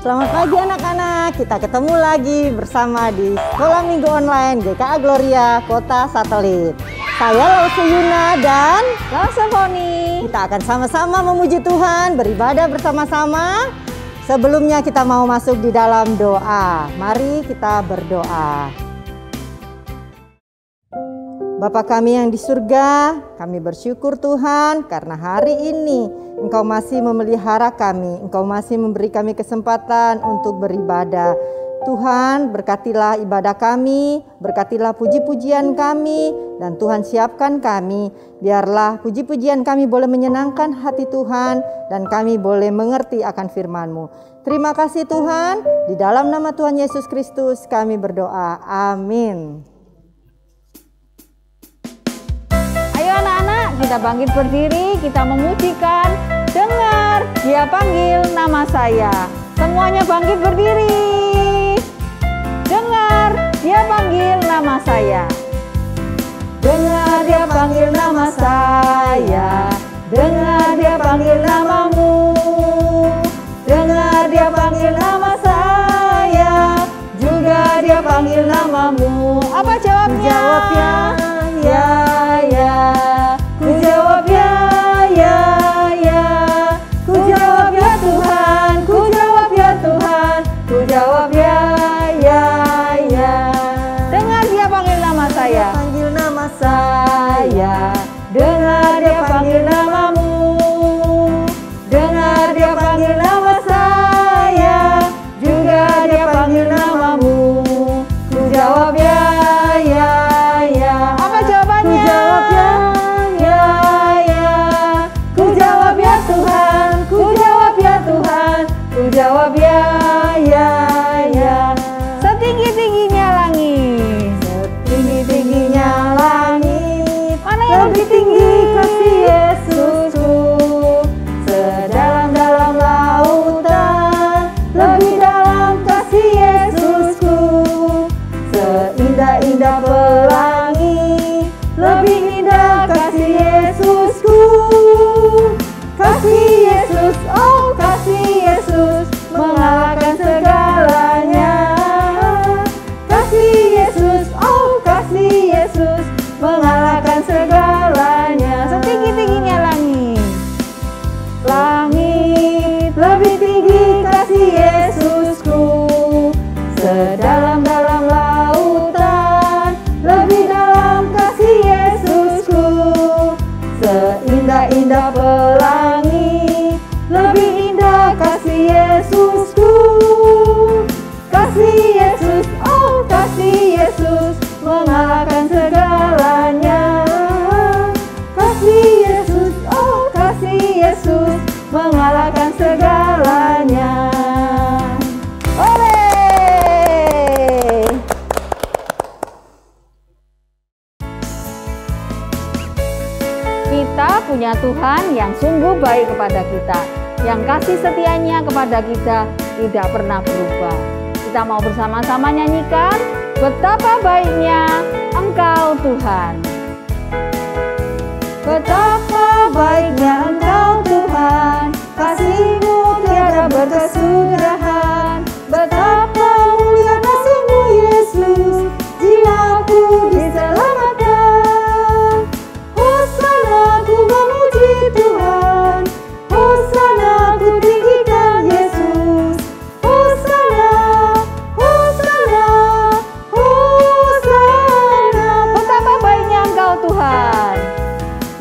Selamat pagi anak-anak, kita ketemu lagi bersama di Sekolah Minggu Online GKA Gloria Kota Satelit. Saya Lausu Yuna dan Lausu Foni. Kita akan sama-sama memuji Tuhan, beribadah bersama-sama. Sebelumnya kita mau masuk di dalam doa. Mari kita berdoa. Bapa kami yang di surga, kami bersyukur Tuhan karena hari ini Engkau masih memelihara kami, Engkau masih memberi kami kesempatan untuk beribadah. Tuhan, berkatilah ibadah kami, berkatilah puji-pujian kami, dan Tuhan siapkan kami. Biarlah puji-pujian kami boleh menyenangkan hati Tuhan, dan kami boleh mengerti akan firman-Mu. Terima kasih Tuhan, di dalam nama Tuhan Yesus Kristus kami berdoa. Amin. Kita bangkit berdiri, kita memujikan. Dengar, Dia panggil nama saya. Semuanya bangkit berdiri. Dengar, Dia panggil nama saya. Dengar, Dia panggil nama saya. Dengar, Dia panggil namamu. Dengar, Dia panggil nama saya. Juga Dia panggil namamu. Apa jawabnya? Jawabnya, ya, ya. Ku jawab ya, ya, ya. Ku jawab ya Tuhan, ku jawab ya Tuhan. Ku jawab ya, ya, ya. Dengar Dia panggil nama saya. Panggil nama Saya. Dengar Dia panggil namamu. Dengar Dia panggil nama saya. Juga Dia panggil namamu. Ku jawab ya, ya, ya. Apa jawabannya? Ku jawab ya. Ku jawab ya, ya, ya. Setinggi-tingginya langit, Setinggi-tingginya langit, mana yang lebih tinggi? kasih Yesusku. Sedalam-dalam lautan, lebih dalam kasih Yesusku. Seindah-indah pelangi, lebih indah kasih Yesusku. Kasih Yesus, oh kasih Yesus, mengalahkan segalanya. Kasih Yesus, oh kasih Yesus, mengalahkan segalanya. Setinggi-tingginya langit, langit lebih tinggi kasih Yesusku. Sedalam-dalam lautan, lebih dalam kasih Yesusku. Seindah-indah pelangi, lebih indah kasih Yesusku. Kasih Yesus, oh kasih Yesus, mengalahkan segalanya. Kasih Yesus, oh kasih Yesus, mengalahkan segalanya. Oleh! Kita punya Tuhan yang sungguh baik kepada kita, yang kasih setianya kepada kita tidak pernah berubah. Kita mau bersama-sama nyanyikan betapa baiknya Engkau Tuhan. Betapa baiknya Engkau Tuhan, kasih-Mu tiada berkesudahan. Betapa mulia kasih-Mu Yesus, jiwaku diselamatkan. Hosana ku memuji Tuhan, Hosana ku tinggikan Yesus. Hosana, Hosana, Hosana. Betapa baiknya Engkau Tuhan.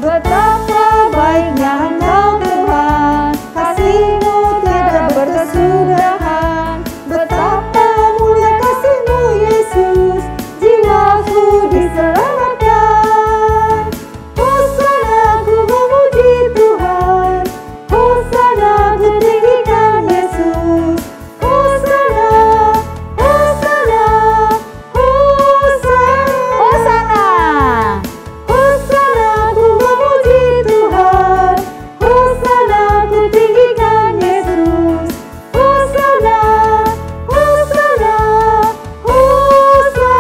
Betapa baiknya Engkau Tuhan, kasih-Mu tiada berkesudahan. Betapa mulia kasih-Mu Yesus, jiwaku diselamatkan. Hosana ku memuji Tuhan, Hosana ku tinggikan Yesus. Hosana, Hosana, Hosana. Hosana, Hosana ku memuji Tuhan, Hosana ku tinggikan Yesus. Hosana, Hosana, Hosana.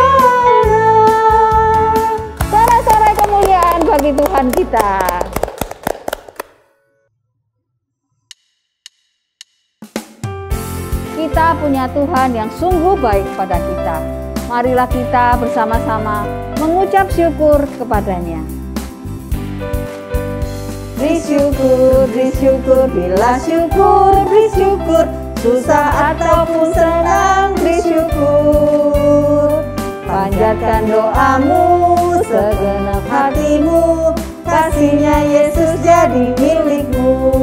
Sorak-sorai kemuliaan bagi Tuhan kita. kita punya Tuhan yang sungguh baik pada kita. Marilah kita bersama-sama mengucap syukur kepadanya. Beri syukur, bila syukur, beri syukur, susah ataupun senang, beri syukur. Panjatkan doamu, segenap hatimu, kasihnya Yesus jadi milikmu.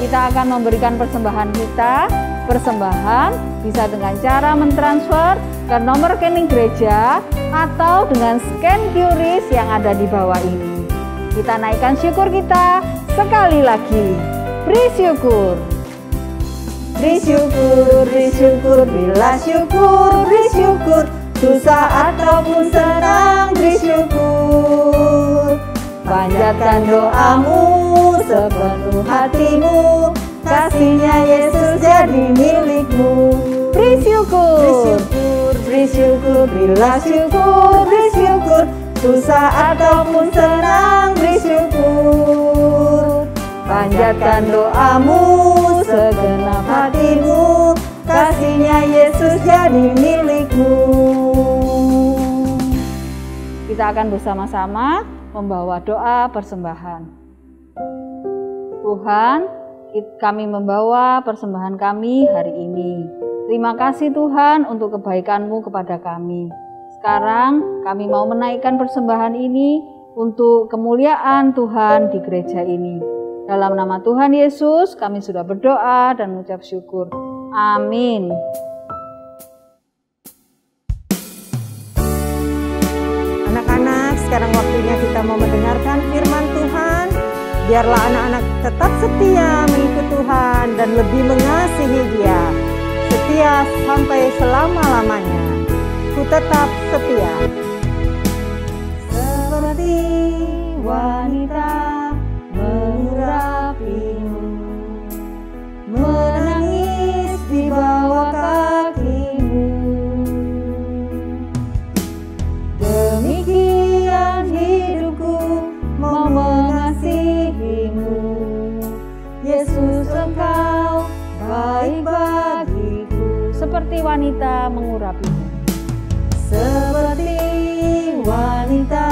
Kita akan memberikan persembahan kita. Persembahan bisa dengan cara mentransfer ke nomor rekening gereja atau dengan scan QRIS yang ada di bawah ini. Kita naikkan syukur kita sekali lagi. Beri syukur. Beri syukur, bila syukur, beri syukur, susah ataupun senang, beri syukur. Panjatkan doamu, sepenuh hatimu, kasihnya Yesus jadi milikmu. Beri syukur, bila syukur, beri syukur, susah ataupun senang, beri syukur. Panjatkan doamu, segenap hatimu, kasihnya Yesus jadi milikmu. Kita akan bersama-sama membawa doa persembahan. Tuhan, kami membawa persembahan kami hari ini. Terima kasih Tuhan untuk kebaikan-Mu kepada kami. Sekarang kami mau menaikkan persembahan ini untuk kemuliaan Tuhan di gereja ini. Dalam nama Tuhan Yesus kami sudah berdoa dan mengucap syukur. Amin. Anak-anak, sekarang waktunya kita mau mendengarkan firman Tuhan. Biarlah anak-anak tetap setia mengikut Tuhan dan lebih mengasihi Dia. Setia sampai selama-lamanya. Ku tetap setia. Seperti wanita mengurapimu, menangis di bawah kakimu. Demikian hidupku mau mengasihimu, Yesus Engkau baik bagiku. Seperti wanita mengurapimu. Seperti wanita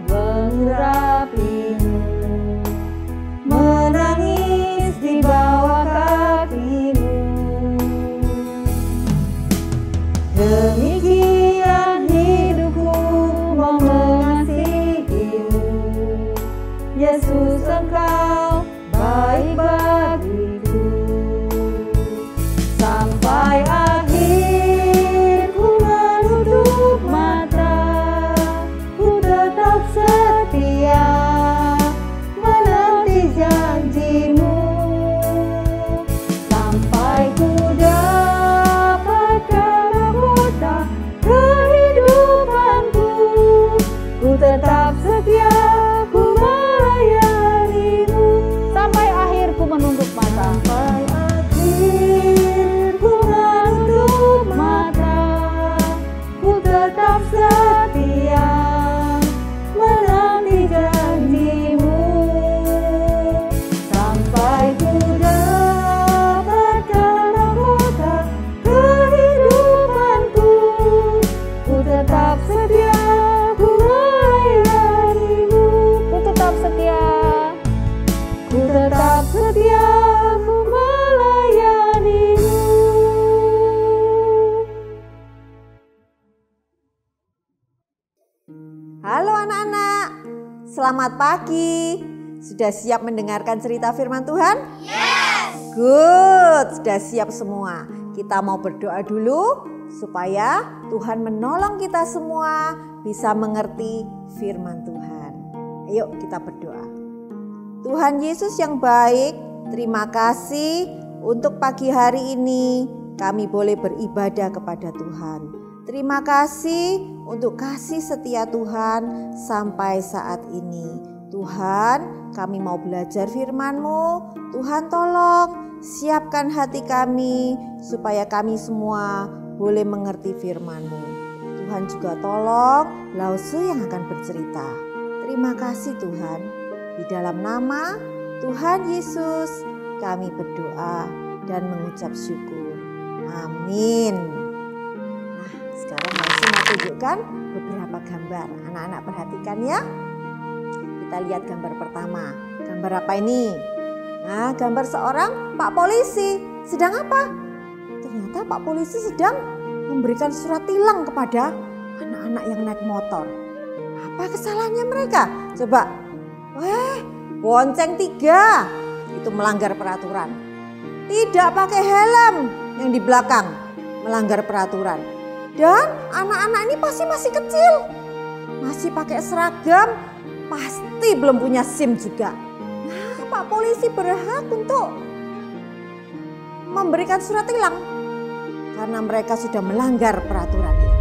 mengurapimu, menangis di bawah kakimu. Demikian hidupku mau mengasihimu, Yesus Engkau baik bagiku. Sampai akhir ku menutup mata, ku tetap setia menanti janjimu. Sampai ku dapatkan mahkota kehidupanku, ku tetap setia, ku melayanimu. Sampai akhir ku menutup mata. Sampai akhir ku menutup mata, ku tetap setia menanti janjimu. Sampai ku dapatkan mahkota kehidupanku, ku tetap setia, ku melayanimu. Ku tetap setia, ku tetap setia, ku melayanimu. Halo anak-anak, selamat pagi. Sudah siap mendengarkan cerita firman Tuhan? Yes! Good, sudah siap semua. Kita mau berdoa dulu supaya Tuhan menolong kita semua bisa mengerti firman Tuhan. Ayo kita berdoa. Tuhan Yesus yang baik, terima kasih untuk pagi hari ini kami boleh beribadah kepada Tuhan. Terima kasih untuk kasih setia Tuhan sampai saat ini. Tuhan, kami mau belajar firman-Mu. Tuhan tolong siapkan hati kami supaya kami semua boleh mengerti firman-Mu. Tuhan juga tolong Lause yang akan bercerita. Terima kasih Tuhan. Di dalam nama Tuhan Yesus kami berdoa. dan mengucap syukur. Amin. Nah, sekarang Mausi mau tunjukkan beberapa gambar. Anak-anak perhatikan ya. Kita lihat gambar pertama. Gambar apa ini? Nah, gambar seorang Pak Polisi. Sedang apa? Ternyata Pak Polisi sedang memberikan surat tilang kepada anak-anak yang naik motor. Apa kesalahannya mereka? Coba. Bonceng 3. Itu melanggar peraturan. Tidak pakai helm yang di belakang, melanggar peraturan. Dan anak-anak ini pasti masih kecil. Masih pakai seragam, pasti belum punya SIM juga. Nah, Pak Polisi berhak untuk memberikan surat tilang karena mereka sudah melanggar peraturan itu.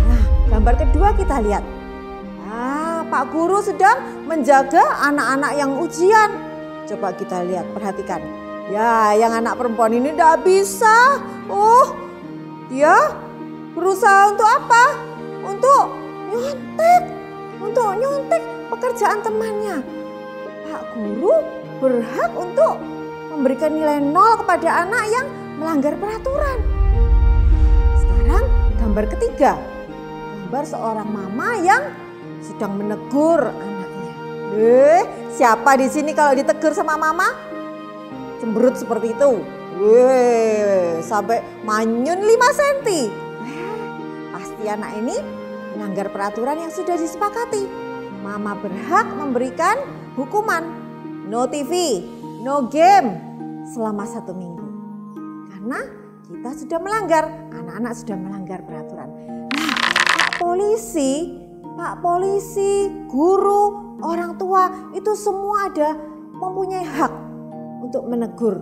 Nah, gambar kedua kita lihat. Pak Guru sedang menjaga anak-anak yang ujian. Coba kita lihat, perhatikan. Ya, yang anak perempuan ini tidak bisa. Dia berusaha untuk apa? Untuk nyontek pekerjaan temannya. Pak Guru berhak untuk memberikan nilai 0 kepada anak yang melanggar peraturan. Sekarang gambar ketiga. Gambar seorang mama yang sedang menegur anaknya. Siapa di sini kalau ditegur sama mama cemberut seperti itu? Sampai manyun 5 cm. Pasti anak ini melanggar peraturan yang sudah disepakati. Mama berhak memberikan hukuman. No TV, no game selama 1 minggu. Karena kita sudah melanggar, anak-anak sudah melanggar peraturan. Nah, Pak Polisi, guru, orang tua itu semua mempunyai hak untuk menegur.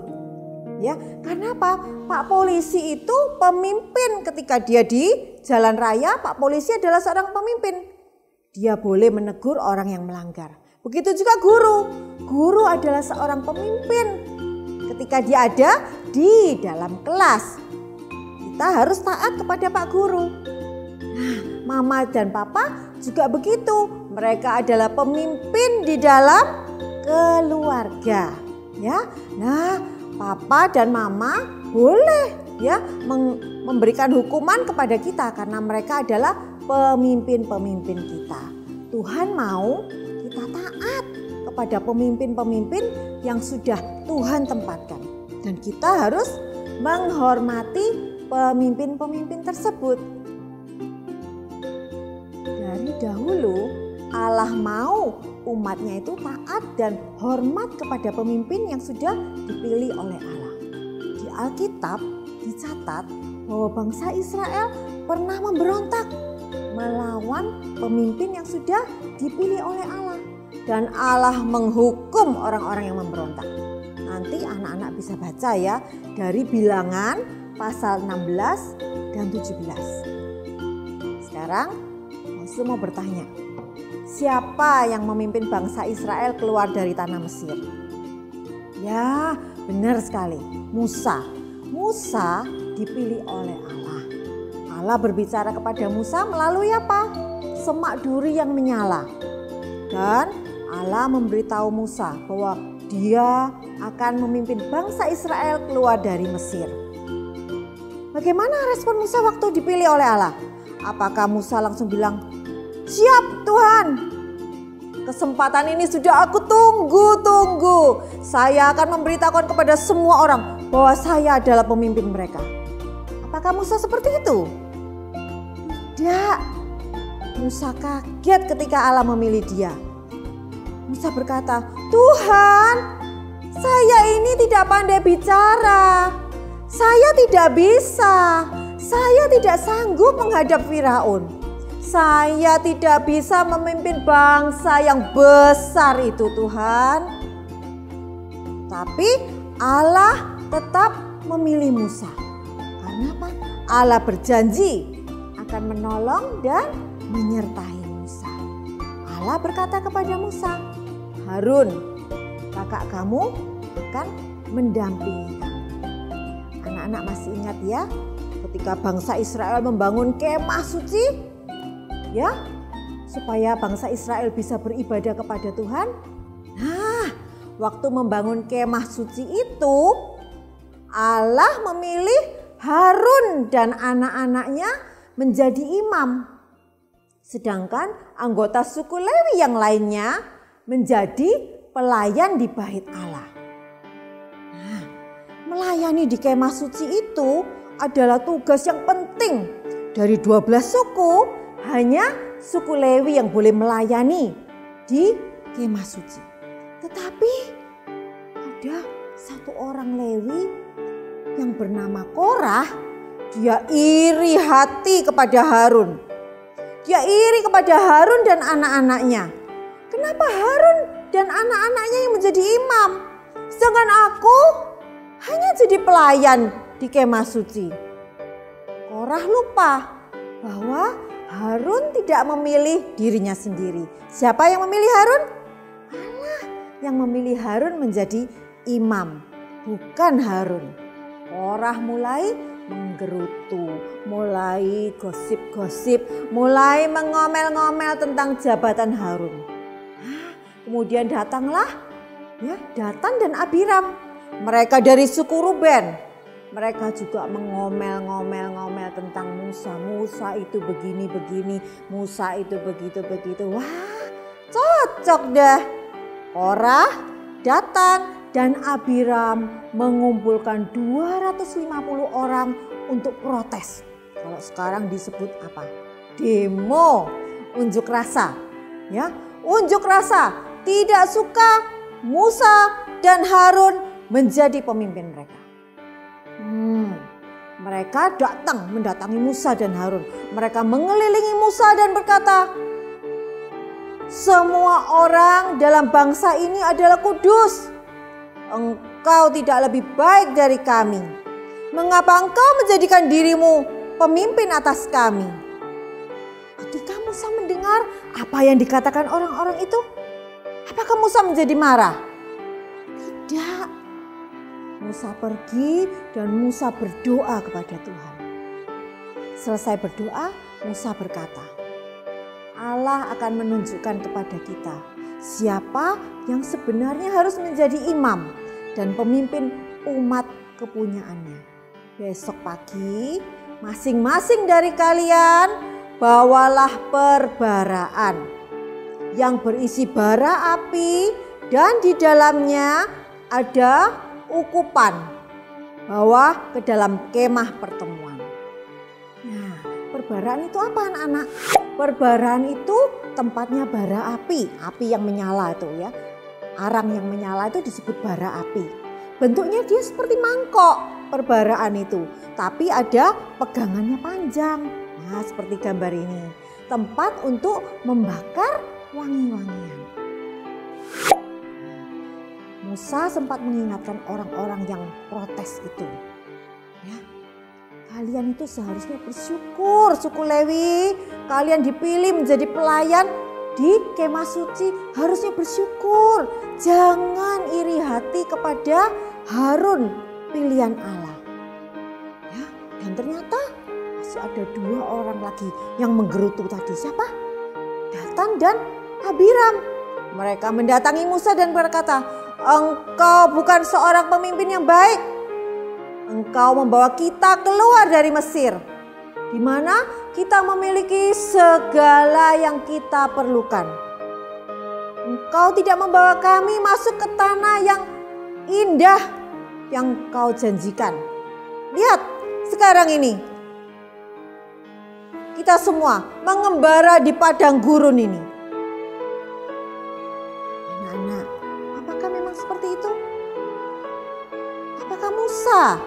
Ya, karena apa? Pak Polisi itu pemimpin ketika dia di jalan raya. Pak Polisi adalah seorang pemimpin. Dia boleh menegur orang yang melanggar. Begitu juga guru. Guru adalah seorang pemimpin ketika dia ada di dalam kelas. Kita harus taat kepada Pak Guru. Nah, Mama dan Papa juga begitu. Mereka adalah pemimpin di dalam keluarga. Ya, nah Papa dan Mama boleh ya memberikan hukuman kepada kita karena mereka adalah pemimpin-pemimpin kita. Tuhan mau kita taat kepada pemimpin-pemimpin yang sudah Tuhan tempatkan. Dan kita harus menghormati pemimpin-pemimpin tersebut. Dari dahulu Allah mau umatnya itu taat dan hormat kepada pemimpin yang sudah dipilih oleh Allah. Di Alkitab dicatat bahwa bangsa Israel pernah memberontak melawan pemimpin yang sudah dipilih oleh Allah. Dan Allah menghukum orang-orang yang memberontak. Nanti anak-anak bisa baca ya dari Bilangan pasal 16 dan 17. Sekarang Mausi mau bertanya. Siapa yang memimpin bangsa Israel keluar dari tanah Mesir? Ya, benar sekali. Musa. Musa dipilih oleh Allah. Allah berbicara kepada Musa melalui apa? Semak duri yang menyala. Dan Allah memberitahu Musa bahwa dia akan memimpin bangsa Israel keluar dari Mesir. Bagaimana respon Musa waktu dipilih oleh Allah? Apakah Musa langsung bilang, "Siap Tuhan, kesempatan ini sudah aku tunggu. Saya akan memberitahukan kepada semua orang bahwa saya adalah pemimpin mereka." Apakah Musa seperti itu? Tidak. Musa kaget ketika Allah memilih dia. Musa berkata, "Tuhan, saya ini tidak pandai bicara. Saya tidak bisa. Saya tidak sanggup menghadap Firaun. Saya tidak bisa memimpin bangsa yang besar itu, Tuhan." Tapi Allah tetap memilih Musa. Karena apa? Allah berjanji akan menolong dan menyertai Musa. Allah berkata kepada Musa, "Harun, kakak kamu akan mendampingi kamu." Anak-anak masih ingat ya, ketika bangsa Israel membangun kemah suci, ya, supaya bangsa Israel bisa beribadah kepada Tuhan. Nah, waktu membangun kemah suci itu, Allah memilih Harun dan anak-anaknya menjadi imam. Sedangkan anggota suku Lewi yang lainnya menjadi pelayan di bait Allah. Nah, melayani di kemah suci itu adalah tugas yang penting. Dari 12 suku, hanya suku Lewi yang boleh melayani di kemah suci. Tetapi ada satu orang Lewi yang bernama Korah, dia iri hati kepada Harun. Dia iri kepada Harun dan anak-anaknya. Kenapa Harun dan anak-anaknya yang menjadi imam, sedangkan aku hanya jadi pelayan di kemah suci? Korah lupa bahwa Harun tidak memilih dirinya sendiri. Siapa yang memilih Harun? Allah yang memilih Harun menjadi imam, bukan Harun. Korah mulai menggerutu, mulai gosip-gosip, mulai mengomel-ngomel tentang jabatan Harun. Kemudian datanglah Datan dan Abiram. Mereka dari suku Ruben. Mereka juga mengomel-ngomel tentang Musa. Musa itu begini-begini, Musa itu begitu-begitu. Wah, cocok deh. Korah, Datan, dan Abiram mengumpulkan 250 orang untuk protes. Kalau sekarang disebut apa? Demo, unjuk rasa. Ya, unjuk rasa. Tidak suka Musa dan Harun menjadi pemimpin mereka. Mereka mendatangi Musa dan Harun. Mereka mengelilingi Musa dan berkata, "Semua orang dalam bangsa ini adalah kudus. Engkau tidak lebih baik dari kami. Mengapa engkau menjadikan dirimu pemimpin atas kami?" Ketika Musa mendengar apa yang dikatakan orang-orang itu, apakah Musa menjadi marah? Tidak. Musa pergi dan Musa berdoa kepada Tuhan. Selesai berdoa, Musa berkata, Allah akan menunjukkan kepada kita siapa yang sebenarnya harus menjadi imam dan pemimpin umat kepunyaannya. Besok pagi masing-masing dari kalian bawalah perbaraan yang berisi bara api dan di dalamnya ada ukupan, bawa ke dalam kemah pertemuan. Nah, perbaraan itu apa anak-anak? Perbaraan itu tempatnya bara api, api yang menyala itu ya. Arang yang menyala itu disebut bara api. Bentuknya dia seperti mangkok perbaraan itu, tapi ada pegangannya panjang. Nah, seperti gambar ini. Tempat untuk membakar wangi-wangian. Musa sempat mengingatkan orang-orang yang protes itu. Ya, kalian itu seharusnya bersyukur, suku Lewi. Kalian dipilih menjadi pelayan di kemah suci, harusnya bersyukur. Jangan iri hati kepada Harun, pilihan Allah. Ya, dan ternyata masih ada 2 orang lagi yang menggerutu tadi. Siapa? Datan dan Abiram. Mereka mendatangi Musa dan berkata, engkau bukan seorang pemimpin yang baik. Engkau membawa kita keluar dari Mesir, di mana kita memiliki segala yang kita perlukan. Engkau tidak membawa kami masuk ke tanah yang indah yang kau janjikan. Lihat sekarang ini, kita semua mengembara di padang gurun ini. Seperti itu? Apakah Musa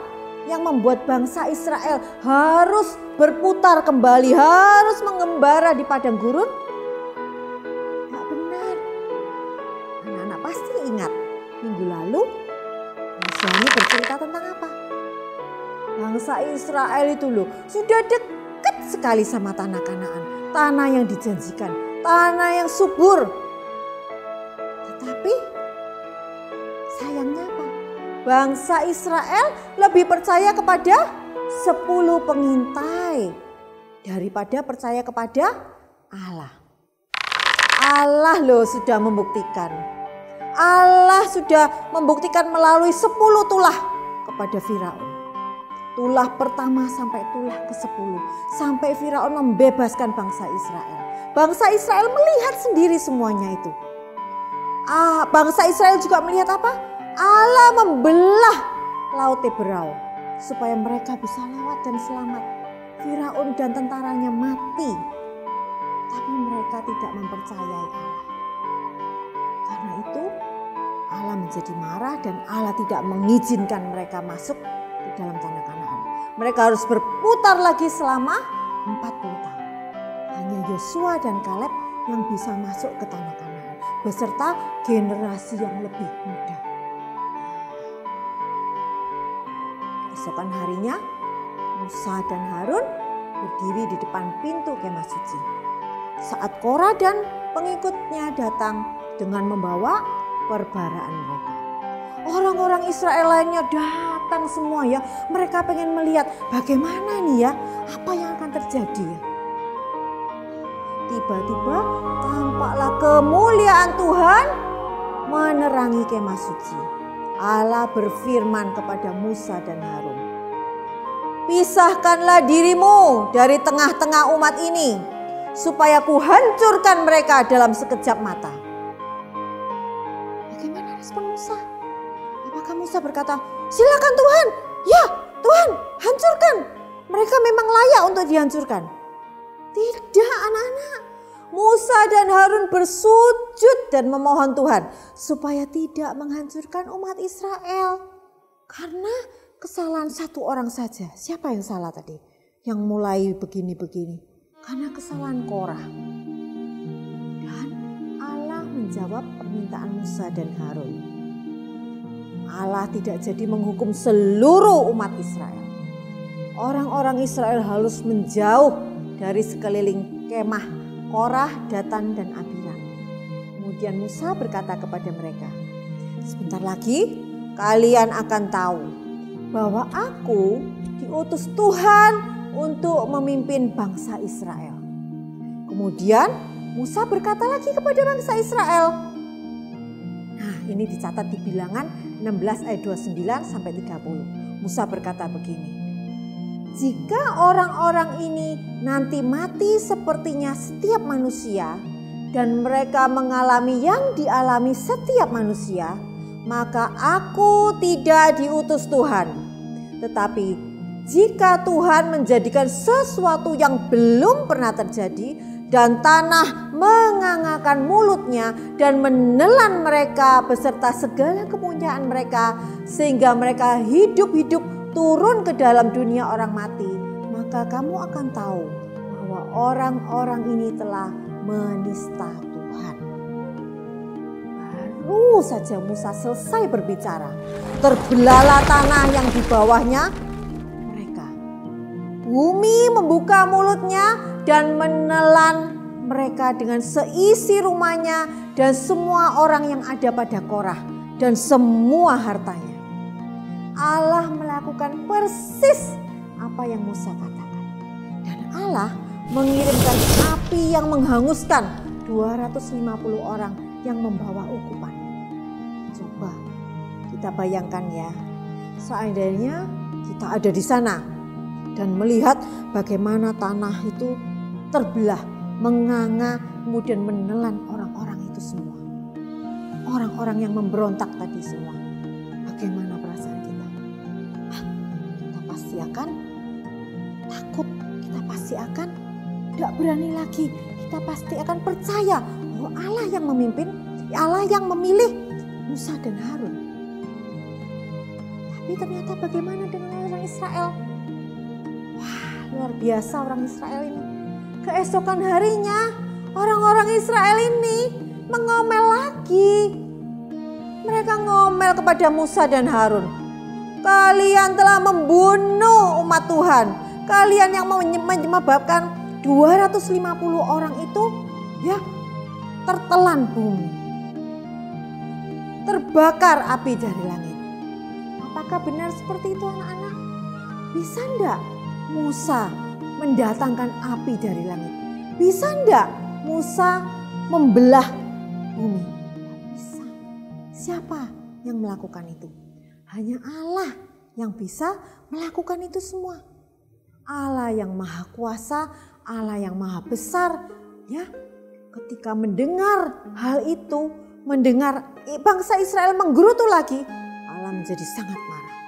yang membuat bangsa Israel harus berputar kembali, harus mengembara di padang gurun? Tidak benar. Anak-anak pasti ingat minggu lalu Musa ini bercerita tentang apa? Bangsa Israel itu loh sudah dekat sekali sama tanah Kanaan, tanah yang dijanjikan, tanah yang subur. Tetapi sayangnya apa? Bangsa Israel lebih percaya kepada 10 pengintai daripada percaya kepada Allah. Allah loh sudah membuktikan. Allah sudah membuktikan melalui 10 tulah kepada Firaun. Tulah pertama sampai tulah ke-10. Sampai Firaun membebaskan bangsa Israel. Bangsa Israel melihat sendiri semuanya itu. Bangsa Israel juga melihat apa? Allah membelah Laut Teberau supaya mereka bisa lewat dan selamat. Firaun dan tentaranya mati. Tapi mereka tidak mempercayai Allah. Karena itu Allah menjadi marah dan Allah tidak mengizinkan mereka masuk di dalam tanah Kanaan. Mereka harus berputar lagi selama 40 tahun. Hanya Yosua dan Kaleb yang bisa masuk ke tanah Kanaan beserta generasi yang lebih muda. Keesokan harinya Musa dan Harun berdiri di depan pintu kemah suci. Saat Korah dan pengikutnya datang dengan membawa perbaraan mereka. Orang-orang Israel lainnya datang semua ya. Mereka pengen melihat bagaimana nih ya, apa yang akan terjadi ya. Tiba-tiba tampaklah kemuliaan Tuhan menerangi kemah suci. Allah berfirman kepada Musa dan Harun, "Pisahkanlah dirimu dari tengah-tengah umat ini, supaya kuhancurkan mereka dalam sekejap mata." Bagaimana respon Musa? Apakah Musa berkata, "Silakan Tuhan, ya Tuhan, hancurkan. Mereka memang layak untuk dihancurkan"? Tidak, anak-anak. Musa dan Harun bersujud dan memohon Tuhan supaya tidak menghancurkan umat Israel. Karena kesalahan satu orang saja. Siapa yang salah tadi? Yang mulai begini-begini. Karena kesalahan Korah. Dan Allah menjawab permintaan Musa dan Harun. Allah tidak jadi menghukum seluruh umat Israel. Orang-orang Israel harus menjauh dari sekeliling kemah Korah, Datan, dan Abiram. Kemudian Musa berkata kepada mereka, "Sebentar lagi kalian akan tahu bahwa aku diutus Tuhan untuk memimpin bangsa Israel." Kemudian Musa berkata lagi kepada bangsa Israel. Nah, ini dicatat di Bilangan 16 ayat 29 sampai 30. Musa berkata begini, "Jika orang-orang ini nanti mati sepertinya setiap manusia dan mereka mengalami yang dialami setiap manusia, maka aku tidak diutus Tuhan. Tetapi jika Tuhan menjadikan sesuatu yang belum pernah terjadi dan tanah mengangakan mulutnya dan menelan mereka beserta segala kepunyaan mereka sehingga mereka hidup-hidup turun ke dalam dunia orang mati, maka kamu akan tahu bahwa orang-orang ini telah menista Tuhan." Baru saja Musa selesai berbicara, terbelahlah tanah yang di bawahnya mereka. Bumi membuka mulutnya dan menelan mereka dengan seisi rumahnya dan semua orang yang ada pada Korah dan semua hartanya. Allah melakukan persis apa yang Musa katakan. Dan Allah mengirimkan api yang menghanguskan 250 orang yang membawa ukupan. Coba kita bayangkan ya, seandainya kita ada di sana dan melihat bagaimana tanah itu terbelah, menganga, kemudian menelan orang-orang itu semua. Orang-orang yang memberontak tadi semua. Bagaimana perasaan kita? Kita pasti akan takut, kita pasti akan tidak berani lagi. Kita pasti akan percaya bahwa Allah yang memimpin, Allah yang memilih Musa dan Harun. Tapi ternyata bagaimana dengan orang Israel? Wah, luar biasa orang Israel ini. Keesokan harinya orang-orang Israel ini mengomel lagi. Mereka ngomel kepada Musa dan Harun. "Kalian telah membunuh umat Tuhan. Kalian yang menyebabkan 250 orang itu ya tertelan bumi. Terbakar api dari langit." Apakah benar seperti itu anak-anak? Bisa enggak Musa mendatangkan api dari langit? Bisa enggak Musa membelah bumi? Bisa. Siapa yang melakukan itu? Hanya Allah yang bisa melakukan itu semua. Allah yang maha kuasa, Allah yang maha besar, ya. Ketika mendengar hal itu, mendengar bangsa Israel menggerutu lagi, Allah menjadi sangat marah.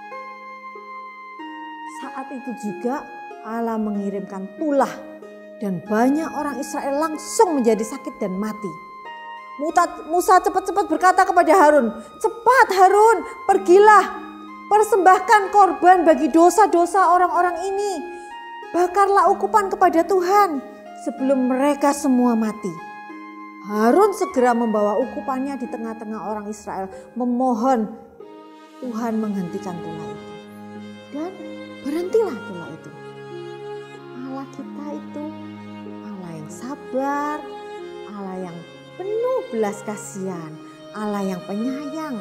Saat itu juga Allah mengirimkan tulah dan banyak orang Israel langsung menjadi sakit dan mati. Musa cepat-cepat berkata kepada Harun, "Cepat Harun, pergilah, persembahkan korban bagi dosa-dosa orang-orang ini. Bakarlah ukupan kepada Tuhan sebelum mereka semua mati." Harun segera membawa ukupannya di tengah-tengah orang Israel, memohon Tuhan menghentikan tulah itu. Dan berhentilah tulah itu. Allah kita itu Allah yang sabar, Allah yang penuh belas kasihan, Allah yang penyayang,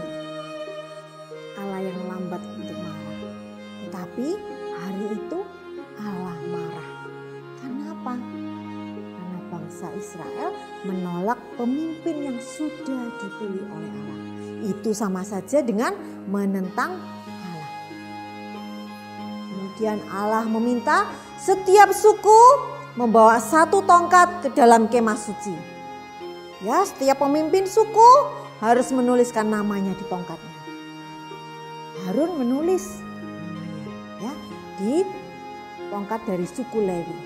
Allah yang lambat untuk marah. Tetapi hari itu Allah marah. Kenapa? Karena bangsa Israel menolak pemimpin yang sudah dipilih oleh Allah. Itu sama saja dengan menentang Allah. Kemudian Allah meminta setiap suku membawa 1 tongkat ke dalam kemah suci. Ya, setiap pemimpin suku harus menuliskan namanya di tongkatnya. Harun menulis namanya ya di tongkat dari suku Lewi.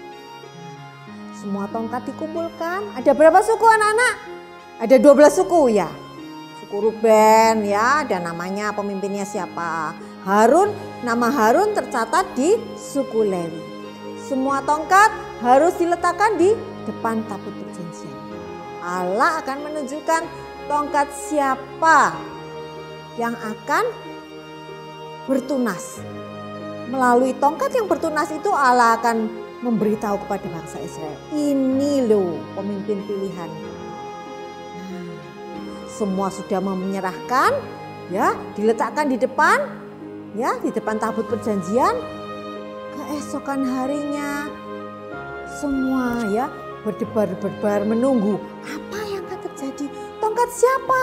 Semua tongkat dikumpulkan. Ada berapa suku anak-anak? Ada 12 suku ya. Suku Ruben ya, ada namanya pemimpinnya siapa. Harun, nama Harun tercatat di suku Lewi. Semua tongkat harus diletakkan di depan tabut perjanjian. Allah akan menunjukkan tongkat siapa yang akan bertunas. Melalui tongkat yang bertunas itu Allah akan memberitahu kepada bangsa Israel, ini loh pemimpin pilihan. Nah, semua sudah menyerahkan, ya, diletakkan di depan, ya, di depan tabut perjanjian. Keesokan harinya, semua ya berdebar-debar menunggu apa yang akan terjadi. Tongkat siapa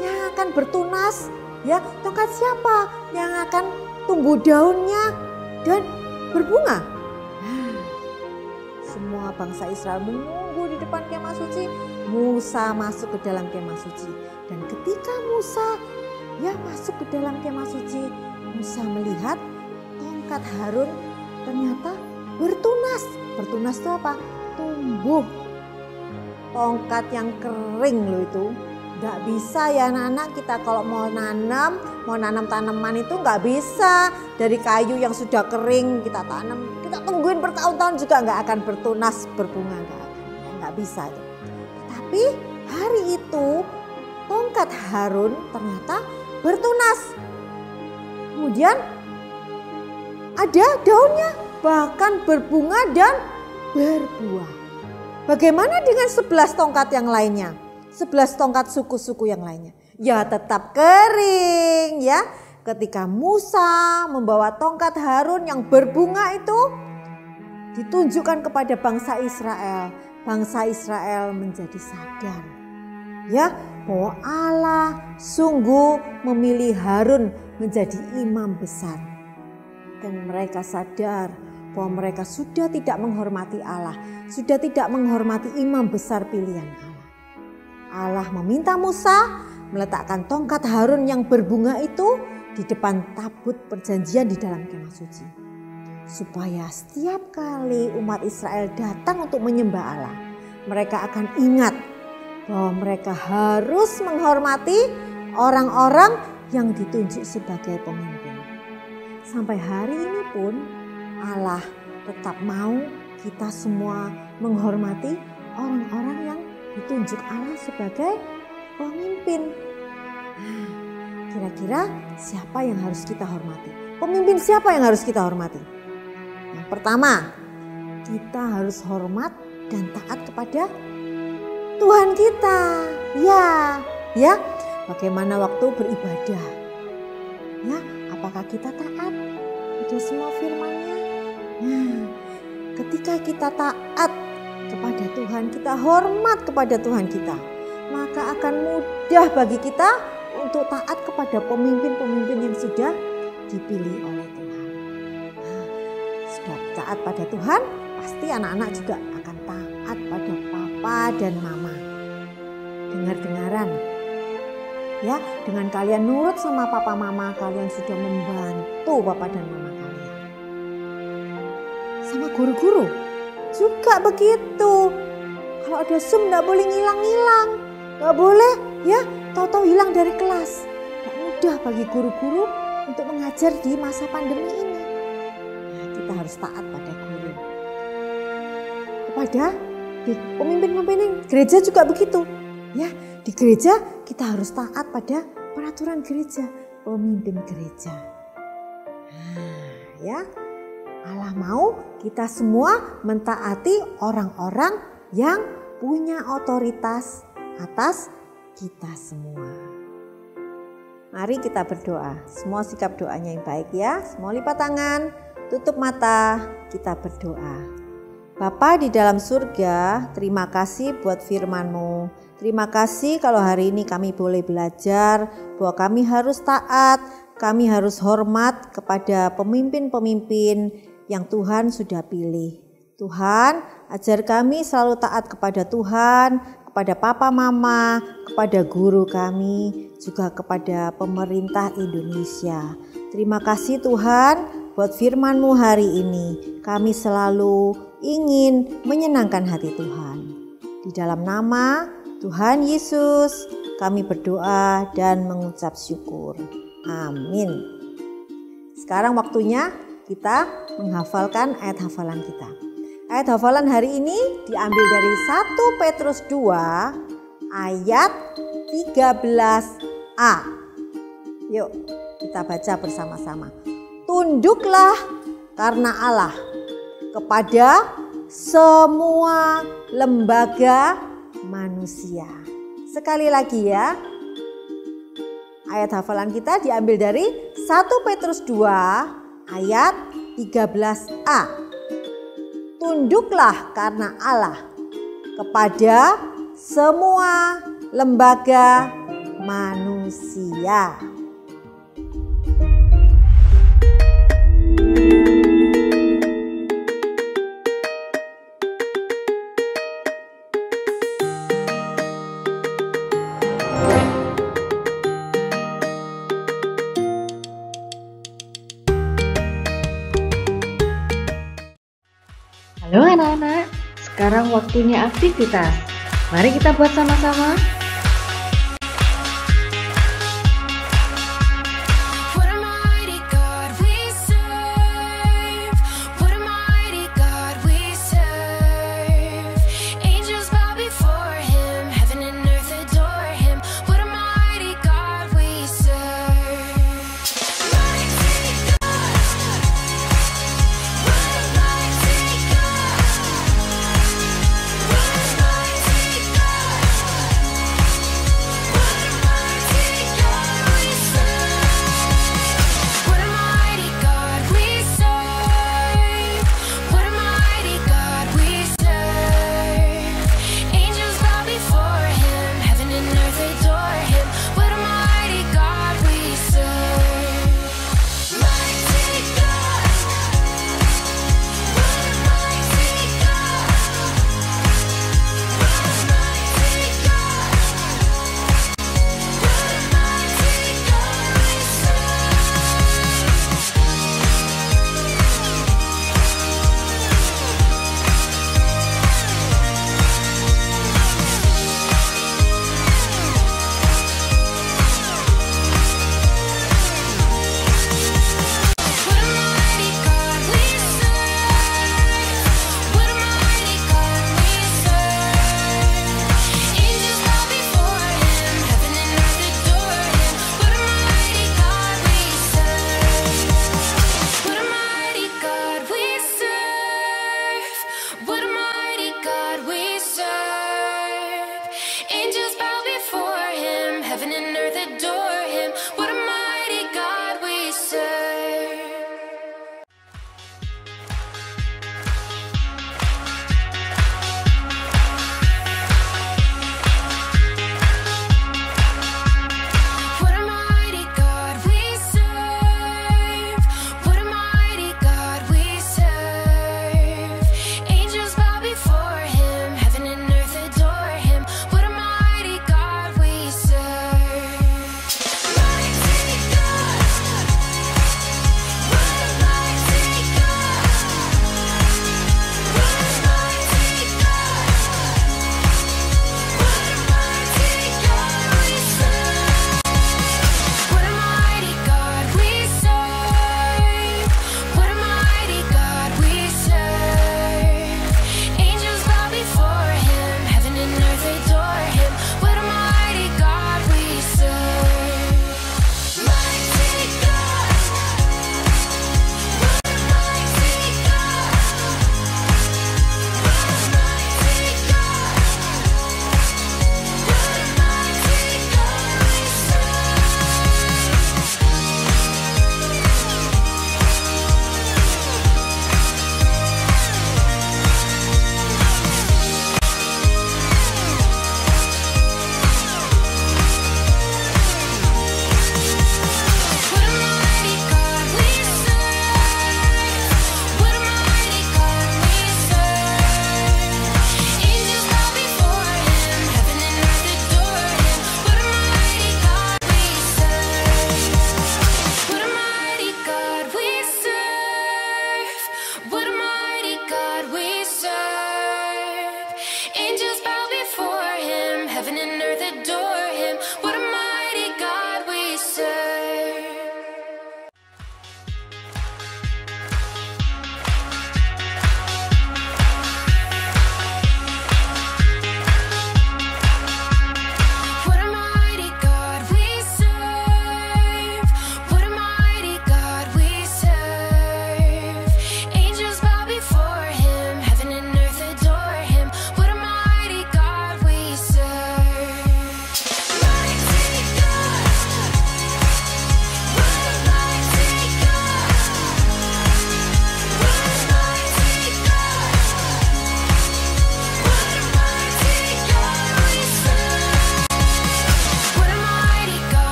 yang akan bertunas? Ya, tongkat siapa yang akan tumbuh daunnya dan berbunga? Semua bangsa Israel menunggu di depan kemah suci. Musa masuk ke dalam kemah suci. Dan ketika Musa ya masuk ke dalam kemah suci, Musa melihat tongkat Harun ternyata bertunas. Bertunas itu apa? Tumbuh. Tongkat yang kering loh itu. Gak bisa ya anak-anak, kita kalau mau nanam tanaman itu gak bisa. Dari kayu yang sudah kering kita tanam, kita tungguin bertahun-tahun juga gak akan bertunas, berbunga, gak bisa itu. Tapi hari itu tongkat Harun ternyata bertunas. Kemudian ada daunnya, bahkan berbunga dan berbuah. Bagaimana dengan 11 tongkat yang lainnya? 11 tongkat suku-suku yang lainnya. Ya tetap kering ya. Ketika Musa membawa tongkat Harun yang berbunga itu ditunjukkan kepada bangsa Israel. Bangsa Israel menjadi sadar ya bahwa Allah sungguh memilih Harun menjadi imam besar. Dan mereka sadar bahwa mereka sudah tidak menghormati Allah, sudah tidak menghormati imam besar pilihan Allah. Allah meminta Musa meletakkan tongkat Harun yang berbunga itu di depan tabut perjanjian di dalam kemah suci. Supaya setiap kali umat Israel datang untuk menyembah Allah, mereka akan ingat bahwa mereka harus menghormati orang-orang yang ditunjuk sebagai pemimpin. Sampai hari ini pun Allah tetap mau kita semua menghormati orang-orang yang ditunjuk Allah sebagai pemimpin. Nah, kira-kira siapa yang harus kita hormati? Pemimpin siapa yang harus kita hormati? Yang pertama, kita harus hormat dan taat kepada Tuhan kita. Ya. Bagaimana waktu beribadah? Ya, apakah kita taat pada semua firman-Nya? Nah, ketika kita taat kepada Tuhan, kita hormat kepada Tuhan kita, maka akan mudah bagi kita untuk taat kepada pemimpin-pemimpin yang sudah dipilih oleh Tuhan. sudah taat pada Tuhan, pasti anak-anak juga akan taat pada papa dan mama. Dengar-dengaran. Ya, dengan kalian nurut sama papa mama, kalian sudah membantu papa dan mama kalian. Sama guru-guru juga begitu. Kalau ada Zoom nggak boleh ngilang-ngilang. Nggak boleh ya, tahu-tahu hilang dari kelas. Nggak mudah bagi guru-guru untuk mengajar di masa pandemi ini. Nah, kita harus taat pada guru. Kepada pemimpin-pemimpin gereja juga begitu. Ya, di gereja kita harus taat pada peraturan gereja, pemimpin gereja. Nah, ya, Allah mau kita semua mentaati orang-orang yang punya otoritas atas kita semua. Mari kita berdoa. Semua sikap doanya yang baik ya. Semua lipat tangan, tutup mata, kita berdoa. Bapa di dalam surga, terima kasih buat firman-Mu. Terima kasih kalau hari ini kami boleh belajar bahwa kami harus taat, kami harus hormat kepada pemimpin-pemimpin yang Tuhan sudah pilih. Tuhan, ajar kami selalu taat kepada Tuhan, kepada papa mama, kepada guru kami, juga kepada pemerintah Indonesia. Terima kasih Tuhan buat firman-Mu hari ini. Kami selalu ingin menyenangkan hati Tuhan. Di dalam nama Tuhan Yesus kami berdoa dan mengucap syukur. Amin. Sekarang waktunya kita menghafalkan ayat hafalan kita. Ayat hafalan hari ini diambil dari 1 Petrus 2 ayat 13a. Yuk kita baca bersama-sama. Tunduklah karena Allah kepada semua lembaga manusia. Sekali lagi ya. Ayat hafalan kita diambil dari 1 Petrus 2 ayat 13a. Tunduklah karena Allah kepada semua lembaga manusia. Halo anak-anak, sekarang waktunya aktivitas. Mari kita buat sama-sama.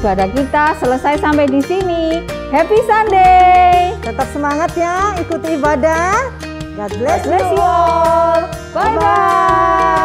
ibadah kita selesai sampai di sini. Happy Sunday. Tetap semangat ya, ikuti ibadah. God bless God bless you all. Bye-bye.